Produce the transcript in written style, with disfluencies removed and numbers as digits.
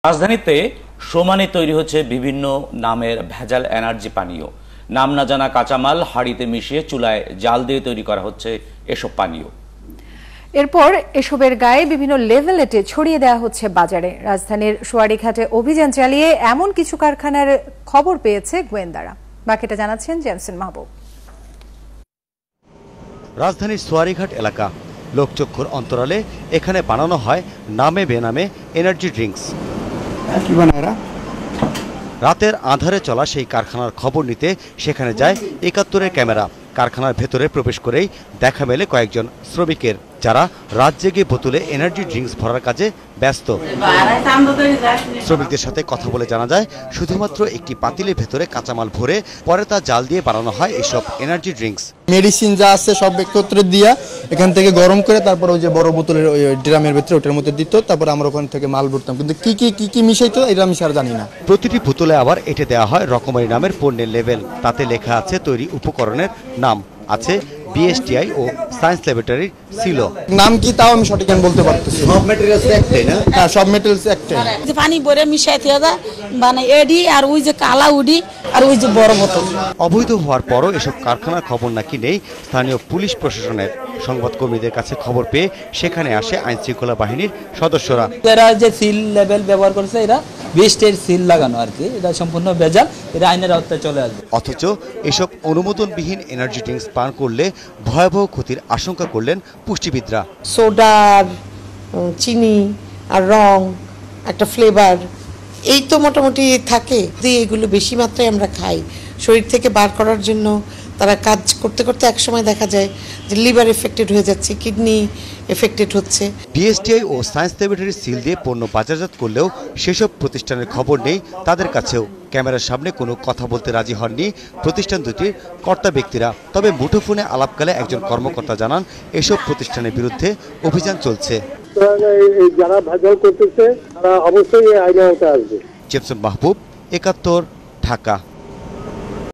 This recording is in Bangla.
রাজধানীতে সমানে তৈরি হচ্ছে বিভিন্ন নামের ভেজাল এনার্জি পানীয়। নাম না জানা কাঁচামাল হাঁড়িতে মিশিয়ে চুলায় জাল দিয়ে তৈরি করা হচ্ছে এসব পানীয়। এরপর এসবের গায়ে বিভিন্ন লেভেলেটে ছড়িয়ে দেওয়া হচ্ছে বাজারে। রাজধানীর সোয়ারীঘাটে অভিযান চালিয়ে এমন কিছু কারখানার খবর পেয়েছে গোয়েন্দারা। বাকিটা জানাচ্ছেন জেমসন মাহবুব। রাজধানীর সোয়ারীঘাট এলাকা, লোকচক্ষুর অন্তরালে এখানে বানানো হয় নামে বেনামে এনার্জি ড্রিঙ্কস। রাতের আঁধারে চলা সেই কারখানার খবর নিতে সেখানে যায় ৭১-এর ক্যামেরা। কারখানার ভেতরে প্রবেশ করেই দেখা মেলে কয়েকজন শ্রমিকের, যারা রাত জেগে বোতলে এনার্জি ড্রিঙ্কস ভরার কাজে ব্যস্ত। শ্রমিকদের সাথে কথা বলে জানা যায়, শুধুমাত্র একটি পাতিলের ভেতরে কাঁচামাল ভরে পরে তা জাল দিয়ে বানানো হয় এসব এনার্জি ড্রিঙ্কস। মেডিসিন যা আছে সব একত্রে দিয়া এখান থেকে গরম করে তারপর ওই যে বড় বোতলের ওই ড্রামের ভেতরে ওটার মধ্যে দিত, তারপর আমরা ওখান থেকে মাল ভরতাম। কিন্তু কি মিশাইতো এটা আমি স্যার জানি না। প্রতিটি বোতলে আবার এঁটে দেওয়া হয় রকমারি নামের পণ্যের লেবেল। তাতে লেখা আছে তৈরি উপকরণের নাম, আছে বিএসটিআই ও সায়েন্স ল্যাবরেটরির সিলও। নাম কি তাও আমি সঠিক বলতে পারতেছি। সব ম্যাটেরিয়ালস একটাই না? হ্যাঁ, সব ম্যাটেরিয়ালস একটাই। যে পানি ভরে মিশাইতে হবে মানে এডি আর ওই যে কালা উডি আর ওই যে বড় বোতল। অবৈধ হওয়ার পরও এসব কারখানার খবর নাকি নেই স্থানীয় পুলিশ প্রশাসনের। সংবাদকর্মীদের কাছে খবর পেয়ে সেখানে আসে আইন শৃঙ্খলা বাহিনীর সদস্যরা। এরা যে সিল লেভেল ব্যবহার করছে, এরা বেস্টের সিল লাগানো আর কি, এটা সম্পূর্ণ ভেজাল, এটা আইনের আওতায় চলে আসবে। অথচ এসব অনুমোদনবিহীন এনার্জি ড্রিঙ্কস পান করলে ভয়াবহ ক্ষতির আশঙ্কা করলেন পুষ্টিবিদরা। সোডার, চিনি আর রং, একটা ফ্লেভার, এই তো মোটামুটি থাকে। এগুলো বেশি মাত্রায় আমরা খাই, শরীর থেকে বার করার জন্য তারা কাজ করতে করতে একসময় দেখা যায় যে লিভার এফেক্টেড হয়ে যাচ্ছে, কিডনি এফেক্টেড হচ্ছে। বিএসটিআই ও সায়েন্স ল্যাবরেটরির সিল দিয়ে পণ্য বাজারজাত করলেও সেসব প্রতিষ্ঠানের খবর নেই তাদের কাছেও। ক্যামেরার সামনে কোনো কথা বলতে রাজি হননি প্রতিষ্ঠান দুটির কর্তা ব্যক্তিরা। তবে মুঠোফোনে আলাপকালে একজন কর্মকর্তা জানান, এসব প্রতিষ্ঠানের বিরুদ্ধে অভিযান চলছে। যারা ভেজাল করতেছে তারা অবশ্যই আইনের আওতায় আসবে। জেমসন মাহবুব, ৭১, ঢাকা।